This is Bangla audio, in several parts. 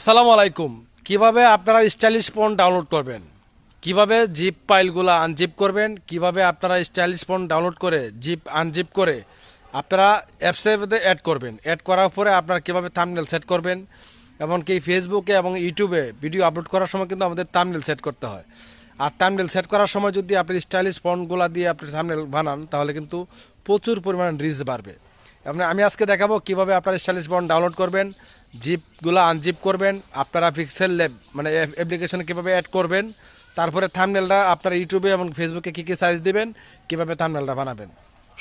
আসসালামু আলাইকুম। কিভাবে আপনারা স্টাইলিশ ফোন ডাউনলোড করবেন, কিভাবে জিপ ফাইলগুলো আনজিপ করবেন, কিভাবে আপনারা স্টাইলিশ ফোন ডাউনলোড করে জিপ আনজিপ করে আপনারা অ্যাপসের মধ্যে অ্যাড করবেন। অ্যাড করার পরে আপনারা কিভাবে থাম্বনেল সেট করবেন, এমনকি ফেসবুকে এবং ইউটিউবে ভিডিও আপলোড করার সময় কিন্তু আমাদের থাম্বনেল সেট করতে হয়। আর থাম্বনেল সেট করার সময় যদি আপনি স্টাইলিশ ফন্টগুলো দিয়ে আপনি থাম্বনেল বানান তাহলে কিন্তু প্রচুর পরিমাণ রিচ বাড়বে। আমি আজকে দেখাবো কিভাবে আপনারা স্টাইলিশ ফন্ট ডাউনলোড করবেন, জিপগুলো আনজিপ করবেন, আপনারা পিক্সেল ল্যাব মানে অ্যাপ্লিকেশনে কীভাবে অ্যাড করবেন, তারপরে থাম্বনেলটা আপনারা ইউটিউবে এবং ফেসবুকে কী কী সাইজ দিবেন, কীভাবে থাম্বনেলটা বানাবেন,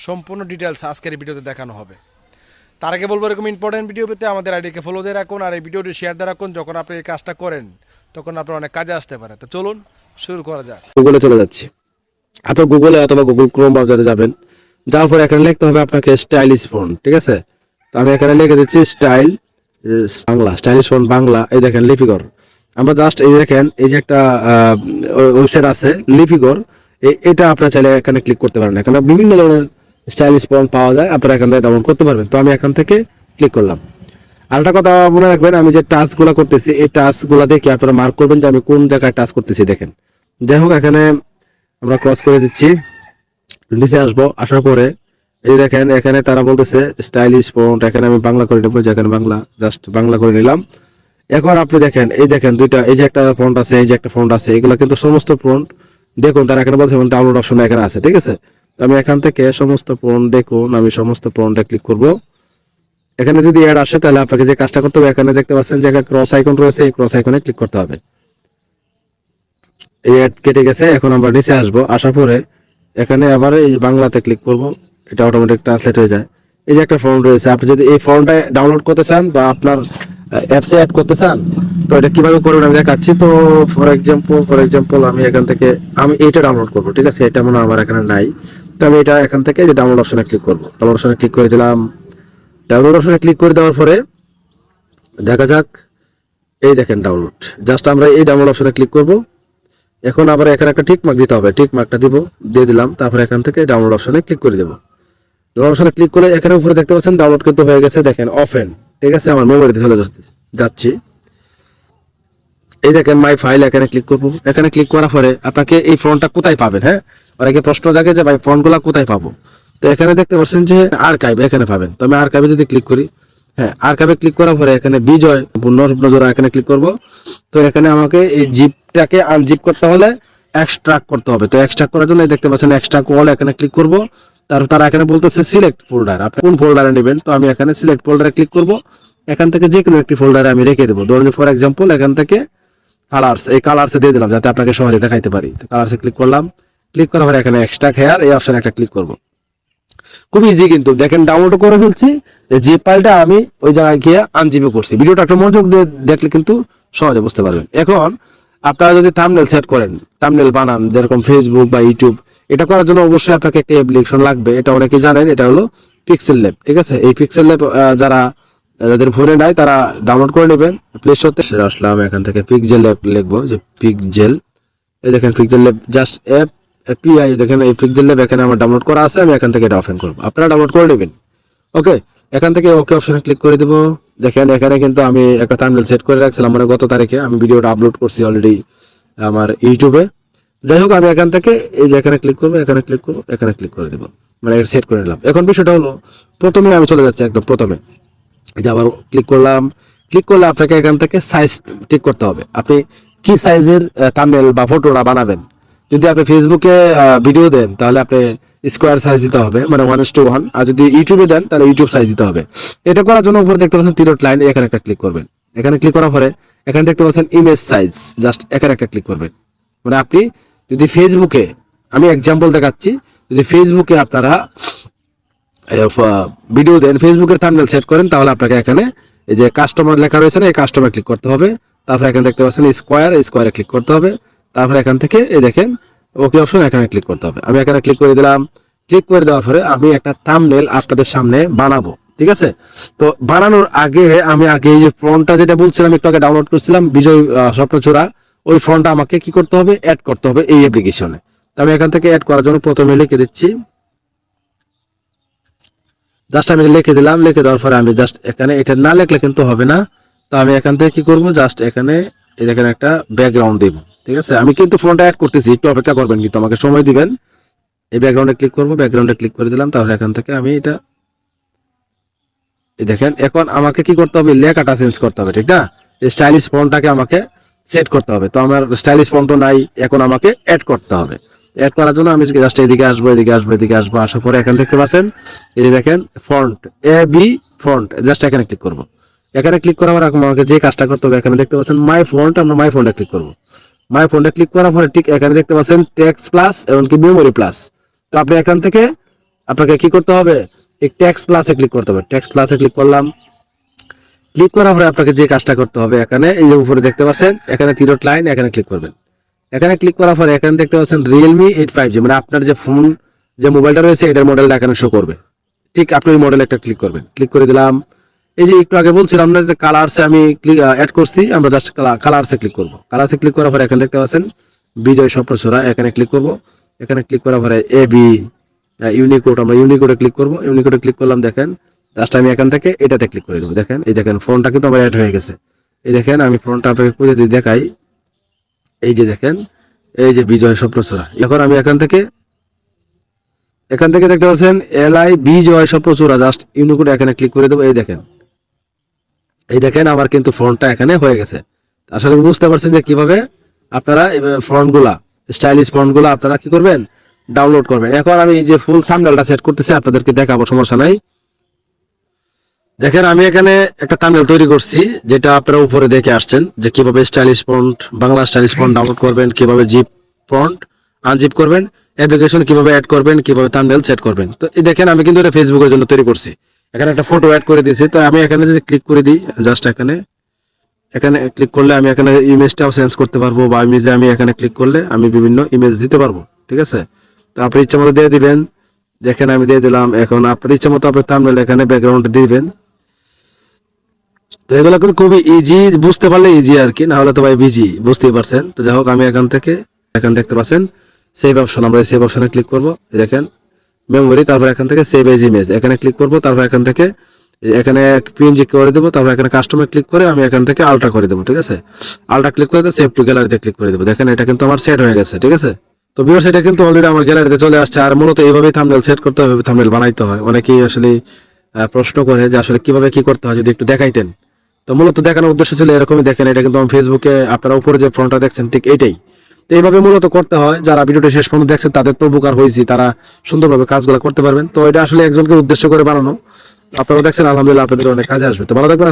সম্পূর্ণ ডিটেলস আজকের এই ভিডিওতে দেখানো হবে। তার আগে বলবো এরকম ইম্পর্টেন্ট ভিডিও পেতে আমাদের আইডিকে ফলো দিয়ে রাখুন আর এই ভিডিওটি শেয়ার দিয়ে রাখুন। যখন আপনি এই কাজটা করেন তখন আপনার অনেক কাজে আসতে পারে। তো চলুন শুরু করা যাক। গুগলে চলে যাচ্ছি। আপনার গুগলে অথবা গুগল ক্রোম ব্রাউজারে যাবেন, যাওয়ার পর এখানে লিখতে হবে আপনাকে স্টাইলিশ ফোন। ঠিক আছে, তো আমি এখানে লিখে দিচ্ছি style Bangla, stylish phone Bangla. এই দেখেন লিপিকর, আমরা জাস্ট এই দেখেন এই যে একটা ওয়েবসাইট আছে লিপিকর, এটা আপনার চাইলে এখানে ক্লিক করতে পারেন। এখানে বিভিন্ন ধরনের স্টাইলিশ ফোন পাওয়া যায়, আপনারা এখান থেকে ডাউনলোড করতে পারবেন। তো আমি এখান থেকে ক্লিক করলাম। আর একটা কথা মনে রাখবেন, আমি যে টাস্কগুলো করতেছি এই টাস্কগুলো দেখে আপনারা মার্ক করবেন যে আমি কোন জায়গায় টাস্ক করতেছি। দেখেন, যাই হোক এখানে আমরা ক্রস করে দিচ্ছি, নিচে আসবো। আসার পরে এই দেখেন এখানে তারা বলতেছে স্টাইলিশ ফন্ট, এখানে আমি বাংলা করে নেবো, যেখানে বাংলা জাস্ট বাংলা করে নিলাম। এখন আপনি দেখেন এই দেখেন দুইটা, এই যে একটা ফন্ট আছে, এই যে একটা ফন্ট আছে, এগুলো কিন্তু সমস্ত ফন্ট দেখুন তারা এখানে বলছে ডাউনলোড অপশন এখানে আছে। ঠিক আছে, তো আমি এখান থেকে সমস্ত ফন্ট দেখুন, আমি সমস্ত ফন্টে ক্লিক করব। এখানে যদি অ্যাড আসে তাহলে আপনাকে যে কাজটা করতে হবে, এখানে দেখতে পাচ্ছেন যে ক্রস আইকন রয়েছে, এই ক্রস আইকনে ক্লিক করতে হবে। এই অ্যাড কেটে গেছে। এখন আমরা নিচে আসবো, আসার পরে এখানে আবার এই বাংলাতে ক্লিক করব, এটা অটোমেটিক ট্রান্সলেট হয়ে যায়। এই যে একটা ফর্ম রয়েছে, আপনি যদি এই ফর্মটা ডাউনলোড করতে চান বা আপনার অ্যাপসে অ্যাড করতে চান তো এটা কিভাবে করবেন আমি দেখাচ্ছি। তো ফর এক্সাম্পল আমি এখান থেকে আমি এটা ডাউনলোড করব। ঠিক আছে, এটা মনে হয় আমার এখানে নাই, তো আমি এটা এখান থেকে যে ডাউনলোড অপশনে ক্লিক করব। ডাউনলোড অপশনে ক্লিক করে দিলাম। ডাউনলোড অপশনে ক্লিক করে দেওয়ার পরে দেখা যাক, এই দেখেন ডাউনলোড। জাস্ট আমরা এই ডাউনলোড অপশনে ক্লিক করব। এখন আবার এখানে একটা টিক মার্ক দিতে হবে, টিক মার্কটা দিয়ে দিলাম। তারপরে এখান থেকে ডাউনলোড অপশনে ক্লিক করে দেবো। ডাউনলোড অপশনে ক্লিক করে এখানে উপরে দেখতে পাচ্ছেন ডাউনলোড কিন্তু হয়ে গেছে। দেখেন ওপেন, ঠিক আছে, আমার মেমোরিতে চলে যাচ্ছি। এই দেখেন মাই ফাইল, এখানে ক্লিক করবো। এখানে ক্লিক করার পরে আপনাকে এই ফোনটা কোথায় পাবেন, হ্যাঁ অনেকে প্রশ্ন থাকে যে ভাই ফোনগুলা কোথায় পাবো। তো এখানে দেখতে পাচ্ছেন যে আর্কাইভ, এখানে পাবেন। তো আমি আর্কাইভে যদি ক্লিক করি, হ্যাঁ আর্কাইভে ক্লিক করার পরে এখানে বিজয় নজরা এখানে ক্লিক করব। তো এখানে আমাকে এই জিপটাকে আনজিপ করতে হলে এক্সট্রাক্ট করতে হবে। তো এক্সট্রাক্ট করার জন্য দেখতে পাচ্ছেন এক্সট্রাক্ট অল, এখানে ক্লিক করব। তারা এখানে বলতেছে সিলেক্ট ফোল্ডার, আপনি কোন ফোল্ডারে নেবেন। তো আমি এখানে সিলেক্ট ফোল্ডারে ক্লিক করব। এখান থেকে যে কোনো একটি ফোল্ডারে আমি রেখে দেবো। ধরুন ফর এক্সাম্পল এখান থেকে কালার্স, এই কালার্সে দিয়ে দিলাম যাতে আপনাকে সহজে দেখাইতে পারি। তো কালার্সে ক্লিক করলাম। ক্লিক করার পরে এখানে এক্সট্রাক্ট হেয়ার এই অপশনে একটা ক্লিক করব। খুব ইজি, কিন্তু দেখেন ডাউনলোড করে ফেলছি। জিপ ফাইলটা আমি ওই জায়গায় গিয়ে আনজিপও করছি। ভিডিওটা একটু মনোযোগ দিয়ে দেখলে কিন্তু সহজে বুঝতে পারবেন। এখন আপনারা যদি থাম্বনেল সেট করেন, থাম্বনেল বানান যেরকম ফেসবুক বা ইউটিউব, এটা করার জন্য অবশ্যই আপনাকে একটা অ্যাপ্লিকেশন লাগবে। এটা অনেকে জানেন, এটা হলো পিক্সেল ল্যাব। ঠিক আছে, এই পিক্সেল ল্যাব যাদের ফোনে নাই তারা ডাউনলোড করে নেবেন প্লে স্টোর থেকে। আসলাম এখান থেকে পিক্সেল ল্যাব লিখবো, যে পিক্সেল, এই দেখেন pixel lab just app API, দেখেন এই পিক্সেল ল্যাব এখানে আমার ডাউনলোড করা আছে। আমি এখান থেকে এটা ওপেন করব, আপনারা ডাউনলোড করে নেবেন। ওকে, এখান থেকে ওকে অপশনে ক্লিক করে দেব। দেখেন এখানে কিন্তু আমি একটা থাম্বনেল সেট করে রাখছিলাম, মানে গত তারিখে আমি ভিডিওটা আপলোড করছি অলরেডি আমার ইউটিউবে। যাই হোক আমি এখান থেকে এই যে এখানে ক্লিক করবো, এখানে ক্লিক করবো, এখানে ক্লিক করে দেবো, মানে সেট করে নিলাম। এখন বিষয়টা হলো প্রথমে আমি চলে যাচ্ছি একদম প্রথমে, যে আবার ক্লিক করলাম। ক্লিক করলে আপনাকে এখান থেকে সাইজ ঠিক করতে হবে, আপনি কি সাইজের থাম্বনেল বা ফটোটা বানাবেন। যদি আপনি ফেসবুকে ভিডিও দেন তাহলে আপনি স্কোয়ার সাইজ দিতে হবে, মানে 1:1। আর যদি ইউটিউবে দেন তাহলে ইউটিউব সাইজ দিতে হবে। এটা করার জন্য উপরে দেখতে পাচ্ছেন তিনট লাইন, এখানে একটা ক্লিক করবেন। এখানে ক্লিক করার পরে এখানে দেখতে পাচ্ছেন ইমেজ সাইজ, জাস্ট এখানে একটা ক্লিক করবেন। মানে আপনি যদি ফেসবুকে, আমি এক্সাম্পল দেখাচ্ছি, যদি ফেসবুকে আপনারা ভিডিও দেন, ফেসবুকের থাম্বনেল সেট করেন, তাহলে আপনাকে এখানে এই যে কাস্টমার লেখা রয়েছে না, এই কাস্টমার ক্লিক করতে হবে। তারপরে এখানে দেখতে পাচ্ছেন স্কোয়ার, এই স্কোয়ারে ক্লিক করতে হবে। তারপরে এখান থেকে এই দেখেন ওকে অপশন, এখানে ক্লিক করতে হবে। আমি এখানে ক্লিক করে দিলাম। ক্লিক করে দেওয়ার পরে আমি একটা থাম্বনেল আপনাদের সামনে বানাবো। ঠিক আছে, তো বানানোর আগে আমি এই যে ফন্টটা যেটা বলছিলাম একটু আগে ডাউনলোড করছিলাম, বিজয় স্বপ্নচূড়া, ওই ফন্টটা আমাকে কি করতে হবে, অ্যাড করতে হবে এই অ্যাপ্লিকেশনে। তো আমি এখান থেকে অ্যাড করার জন্য প্রথমে লিখে দিচ্ছি, জাস্ট আমি লিখে দিলাম। লিখে দেওয়ার পরে আমি জাস্ট এখানে এটা না লিখলে কিন্তু হবে না, তো আমি এখান থেকে কি করব, জাস্ট এখানে এই দেখেন একটা ব্যাকগ্রাউন্ড দিব। ঠিক আছে, আমি কিন্তু ফোনটা অ্যাড করতেছি, একটু অপেক্ষা করবেন, কিন্তু আমাকে সময় দিবেন। এই ব্যাকগ্রাউন্ডে ক্লিক করব, ব্যাকগ্রাউন্ডে ক্লিক করে দিলাম। তারপর এখান থেকে আমি এটা এই দেখেন, এখন আমাকে কি করতে হবে, লেখাটা চেঞ্জ করতে হবে, ঠিক না? স্টাইলিশ ফন্টটাকে আমাকে সেট করতে হবে। তো আমার স্টাইলিশ ফন্ট তো নাই, এখন আমাকে অ্যাড করতে হবে। অ্যাড করার জন্য আমি জাস্ট এদিকে আসবো, এদিকে আসবো, এদিকে আসবো, আসার পরে এখান দেখতে পাচ্ছেন এই যে দেখেন font, A B font, just এখানে ক্লিক করব। এখানে ক্লিক করার পর এখন আমাকে যে কাজটা করতে হবে, এখানে দেখতে পাচ্ছেন মাই ফন্ট, আমরা মাই ফন্টে ক্লিক করব। মাই ফন্টে ক্লিক করার পরে ঠিক এখানে দেখতে পাচ্ছেন টেক্সট প্লাস এমনকি মেমোরি প্লাস। তো আপনি এখান থেকে আপনাকে কি করতে হবে, এই টেক্সট প্লাসে ক্লিক করতে হবে। টেক্সট প্লাসে ক্লিক করলাম। ক্লিক করার পরে আপনাকে যে কাজটা করতে হবে, এখানে এই যে উপরে দেখতে পাচ্ছেন এখানে তিনট লাইন, এখানে ক্লিক করবেন। এখানে ক্লিক করার পরে এখানে দেখতে পাচ্ছেন রিয়েলমি 85G, মানে আপনার যে ফোন, যে মোবাইলটা রয়েছে এটার মডেলটা এখানে শো করবে। ঠিক আপনি ওই মডেল একটা ক্লিক করবেন। ক্লিক করে দিলাম। এই যে একটু আগে বলছিলাম না যে কালারসে আমি অ্যাড করছি, আমরা জাস্ট কালারসে ক্লিক করব। কালারসে ক্লিক করার পরে এখানে দেখতে পাচ্ছেন বিজয় স্বপ্নচূড়া, এখানে ক্লিক করব। এখানে ক্লিক করার পরে এবি ইউনিকোড, আমরা ইউনিকোডে ক্লিক করব। ইউনিকোডে ক্লিক করলাম, দেখেন জাস্ট আমি এখান থেকে এটাতে ক্লিক করে দেবো। দেখেন এই দেখেন ফোনটা কিন্তু আমার অ্যাড হয়ে গেছে। এই দেখেন আমি ফোনটা আপনাকে খুঁজে দিয়ে দেখাই। এই যে দেখেন, এই যে বিজয় স্বপ্নচূড়া। এখন আমি এখান থেকে দেখতে পাচ্ছেন LI বিজয় স্বপ্নচূড়া, জাস্ট ইউনিকোড এখানে ক্লিক করে দেবো। এই দেখেন আমার কিন্তু ফন্টটা এখানে হয়ে গেছে। আসলে বুঝতে পারছেন যে কিভাবে আপনারা ফন্টগুলা, স্টাইলিশ ফন্টগুলা আপনারা কি করবেন, ডাউনলোড করবেন। এখন আমি যে ফুল থাম্বনেলটা সেট করতেছি আপনাদেরকে দেখাবো, সমস্যা নাই। দেখেন আমি এখানে একটা থাম্বনেল তৈরি করছি, যেটা আপনারা উপরে দেখে আসছেন যে কিভাবে stylish font, Bangla stylish font download করবেন, কিভাবে জিপ ফন্ট আনজিপ করবেন, অ্যাপ্লিকেশন কিভাবে অ্যাড করবেন, কিভাবে থাম্বনেল সেট করবেন। তো এই দেখেন আমি কিন্তু এটা ফেসবুকের জন্য তৈরি করছি। এখানে একটা ফটো অ্যাড করে দিয়েছি। তো আমি এখানে যদি ক্লিক করে দিই, জাস্ট এখানে এখানে ক্লিক করলে আমি এখানে ইমেজটাও চেঞ্জ করতে পারবো, বা ইমেজে আমি এখানে ক্লিক করলে আমি বিভিন্ন ইমেজ দিতে পারবো। ঠিক আছে, তো আপনি ইচ্ছা মতো দিয়ে দিবেন। দেখেন আমি দিয়ে দিলাম। এখন আপনার ইচ্ছা মতো আপনার থাম্বনেল এখানে ব্যাকগ্রাউন্ড দিবেন। তো এগুলো কিন্তু খুবই ইজি, বুঝতে পারলে ইজি আর কি, না হলে তো ভাই বিজি, বুঝতেই পারছেন। তো যাই হোক, আমি এখান দেখতে পাচ্ছেন সেভ অপশন, আমরা সেভ অপশনে ক্লিক করবো। দেখেন মেমোরি, তারপর এখান থেকে সেভ এজ ইমেজ এখানে ক্লিক করবো। তারপর এখান থেকে এখানে পিএনজি করে দেবো। তারপর এখানে কাস্টমে ক্লিক করে আমি এখান থেকে আলট্রা করে দেবো। ঠিক আছে, আলট্রা ক্লিক করে সেভ টু গ্যালারিতে ক্লিক করে দেবো। দেখেন এটা কিন্তু আমার সেট হয়ে গেছে। ঠিক আছে, তো ভিউয়ার্স এটা কিন্তু অলরেডি আমার গ্যালারিতে চলে আসছে। আর মূলত এইভাবেই থাম্বনেল সেট করতে হবে, থাম্বনেল বানাইতে হয়। অনেকেই আসলে প্রশ্ন করে যে আসলে কিভাবে কি করতে হয়, যদি একটু দেখাইতেন। তো মূলত দেখানোর উদ্দেশ্য ছিল এরকমই। দেখেন এটা কিন্তু আমি ফেসবুকে আপনারা উপরে যে ফ্রন্টটা দেখছেন ঠিক এইটাই। তো এইভাবে মূলত করতে হয়। যারা ভিডিওটি শেষ পর্যন্ত দেখছেন তাদের তো উপকার হয়েছে, তারা সুন্দরভাবে কাজগুলো করতে পারবেন। তো এটা আসলে একজনকে উদ্দেশ্য করে বানানো। আপনারা দেখছেন, আলহামদুলিল্লাহ আপনাদের অনেক কাজে আসবে। তো ভালো থাকবেন।